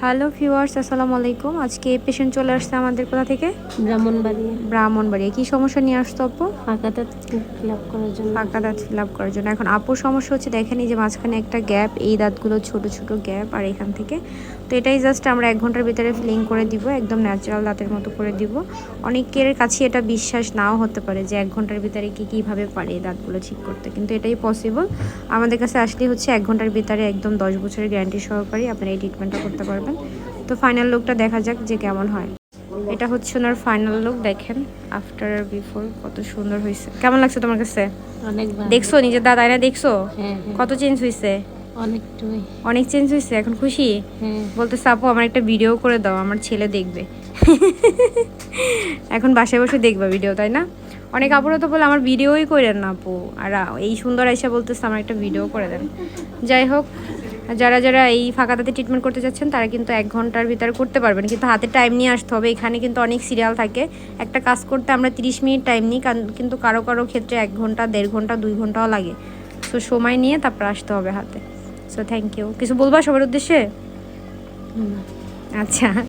Hello viewers, আসসালামু আলাইকুম। আজকে পেশেন্ট চলে আসছে আমাদের কোথা থেকে? ব্রাহ্মণবাড়িয়া। কি সমস্যা নিয়ে আসতো আপু? ফাঁকা দাঁত ফিল আপ করার জন্য। ফাঁকা দাঁত ফিল আপ করার জন্য। এখন আপুর সমস্যা হচ্ছে, দেখেন এই যে মাঝখানে একটা গ্যাপ, এই দাঁতগুলো ছোট ছোট গ্যাপ, আর এখান থেকে তো এটাই জাস্ট আমরা 1 ঘন্টার ভিতরে ফিলিং করে দিব, একদম ন্যাচারাল দাঁতের মতো করে দিব। অনেকের কাছে এটা বিশ্বাস নাও হতে পারে যে 1 ঘন্টার ভিতরে কীভাবে পারে এই দাঁতগুলো ঠিক করতে, কিন্তু এটাই পসিবল। আমাদের কাছে আসলে হচ্ছে 1 ঘন্টার ভিতরে একদম 10 বছরের গ্যারান্টি সহকারে আপনারা এই ট্রিটমেন্টটা করতে পারবেন। তো ফাইনাল লুকটা দেখা যাক যে কেমন হয়। এটা হচ্ছে ওনার ফাইনাল লুক, দেখেন আফটার আর বিফোর কত সুন্দর হয়েছে। কেমন লাগছে তোমার কাছে? অনেক ভালো। দেখছো নিজের দাঁত আয়না দেখছো? হ্যাঁ। কত চেঞ্জ হয়েছে? অনেক চেঞ্জ হয়েছে। এখন খুশি? বলতেছে আপু আমার একটা ভিডিও করে দাও, আমার ছেলে দেখবে। এখন বাসায় বসে দেখবা ভিডিও, তাই না? অনেক আপুরা তো বলে আমার ভিডিওই করেন না আপু, আর এই সুন্দর আয়সা বলতেছে আমার একটা ভিডিও করে দেন। যাই হোক, যারা যারা এই ফাঁকা দাঁতে ট্রিটমেন্ট করতে যাচ্ছেন তারা কিন্তু 1 ঘন্টার ভিতরে করতে পারবেন, কিন্তু হাতে টাইম নিয়ে আসতে হবে। এখানে কিন্তু অনেক সিরিয়াল থাকে, একটা কাজ করতে আমরা 30 মিনিট টাইম নিই, কিন্তু কারো কারো ক্ষেত্রে 1 ঘন্টা, 1.5 ঘন্টা, 2 ঘন্টাও লাগে। সো সময় নিয়ে তারপর আসতে হবে হাতে। So thank you. কিছু বলবা সবার উদ্দেশ্যে? আচ্ছা।